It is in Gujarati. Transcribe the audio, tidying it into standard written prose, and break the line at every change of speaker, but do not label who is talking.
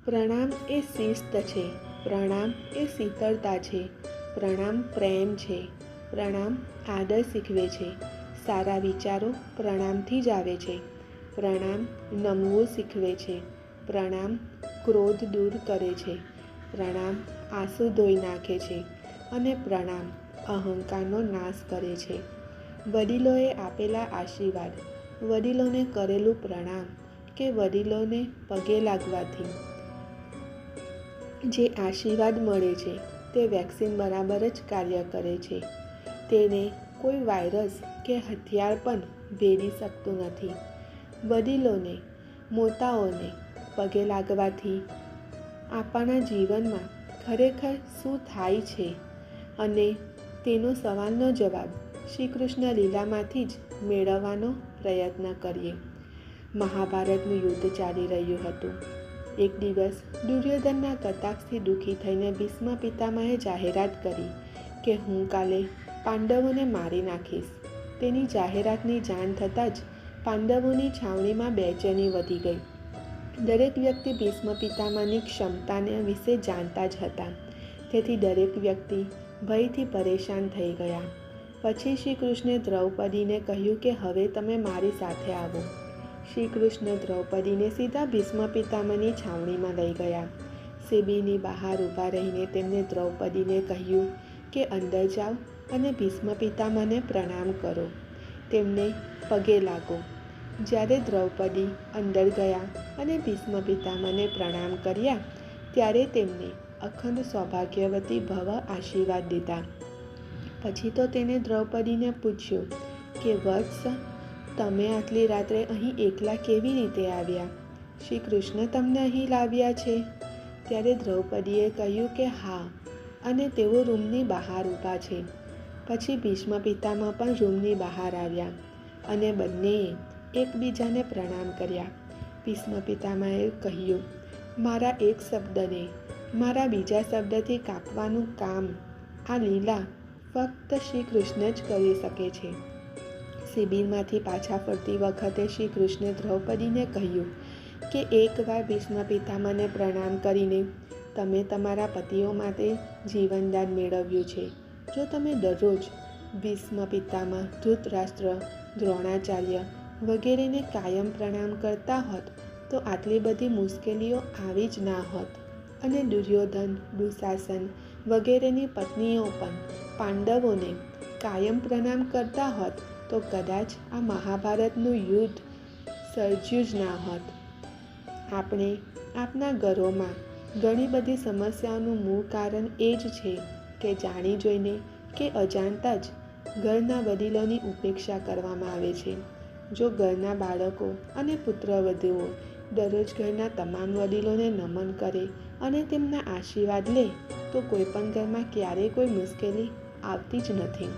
પ્રણામ એ શિસ્ત છે, પ્રણામ એ શીતળતા છે, પ્રણામ પ્રેમ છે, પ્રણામ આદર શીખવે છે, સારા વિચારો પ્રણામથી જ આવે છે, પ્રણામ નમવું શીખવે છે, પ્રણામ ક્રોધ દૂર કરે છે, પ્રણામ આંસુ ધોઈ નાખે છે અને પ્રણામ અહંકારનો નાશ કરે છે. વડીલોએ આપેલા આશીર્વાદ, વડીલોને કરેલું પ્રણામ કે વડીલોને પગે લાગવાથી જે આશીર્વાદ મળે છે તે વેક્સિન બરાબર જ કાર્ય કરે છે. તેને કોઈ વાયરસ કે હથિયાર પણ ભેદી શકતું નથી. વડીલોને, મોટાઓને પગે લાગવાથી આપણા જીવનમાં ખરેખર શું થાય છે અને તેનો સવાલનો જવાબ શ્રી કૃષ્ણ લીલામાંથી જ મેળવવાનો પ્રયત્ન કરીએ. મહાભારતનું યુદ્ધ ચાલી રહ્યું હતું. એક દિવસ દુર્યોધનના કટાક્ષથી દુઃખી થઈને ભીષ્મ પિતામહે જાહેરાત કરી કે હું કાલે પાંડવોને મારી નાખીશ. તેની જાહેરાતની જાણ થતાં જ પાંડવોની છાવણીમાં બેચેની વધી ગઈ. દરેક વ્યક્તિ ભીષ્મ પિતામહની ક્ષમતાને વિશે જાણતા જ હતા. તેથી દરેક વ્યક્તિ ભયથી પરેશાન થઈ ગયા. પછી શ્રી કૃષ્ણે દ્રૌપદીને કહ્યું કે હવે તમે મારી સાથે આવો. શ્રી કૃષ્ણ દ્રૌપદીને સીધા ભીષ્મ પિતામહની છાવણીમાં લઈ ગયા. શિબિરની બહાર ઊભા રહીને તેમણે દ્રૌપદીને કહ્યું કે અંદર જાઓ અને ભીષ્મ પિતામહને પ્રણામ કરો, તેમને પગે લાગો. જ્યારે દ્રૌપદી અંદર ગયા અને ભીષ્મ પિતામહને પ્રણામ કર્યા ત્યારે તેમને અખંડ સૌભાગ્યવતી ભવ આશીર્વાદ દીધા. પછી તો તેને દ્રૌપદીને પૂછ્યું કે વત્સ, તમે આટલી રાત્રે અહીં એકલા કેવી રીતે આવ્યા? શ્રી કૃષ્ણ તમને અહીં લાવ્યા છે? ત્યારે દ્રૌપદીએ કહ્યું કે હા, અને તેઓ રૂમની બહાર ઊભા છે. પછી ભીષ્મ પિતામહ પણ રૂમની બહાર આવ્યા અને બંનેએ એકબીજાને પ્રણામ કર્યા. ભીષ્મ પિતામહે કહ્યું, મારા એક શબ્દને મારા બીજા શબ્દથી કાપવાનું કામ આ લીલા ફક્ત શ્રી કૃષ્ણ જ કરી શકે છે. શિબિરમાંથી પાછા ફરતી વખતે શ્રી કૃષ્ણે દ્રૌપદીને કહ્યું કે એકવાર ભીષ્મ પિતામહને પ્રણામ કરીને તમે તમારા પતિઓ માટે જીવનદાન મેળવ્યું છે. જો તમે દરરોજ ભીષ્મ પિતામહ, ધૃતરાષ્ટ્ર, દ્રોણાચાર્ય વગેરેને કાયમ પ્રણામ કરતા હોત તો આટલી બધી મુશ્કેલીઓ આવી જ ના હોત અને દુર્યોધન, દુશાસન વગેરેની પત્નીઓ પણ પાંડવોને કાયમ પ્રણામ કરતા હોત તો કદાચ આ મહાભારતનું યુદ્ધ સર્જ્યું જ ના હોત. આપણે આપણા ઘરોમાં ઘણી બધી સમસ્યાઓનું મૂળ કારણ એ જ છે કે જાણી જોઈને કે અજાણતા જ ઘરના વડીલોની ઉપેક્ષા કરવામાં આવે છે. જો ઘરના બાળકો અને પુત્રવધુઓ દરરોજ ઘરના તમામ વડીલોને નમન કરે અને તેમના આશીર્વાદ લે તો કોઈ પણ ઘરમાં ક્યારેય કોઈ મુશ્કેલી આવતી જ નથી.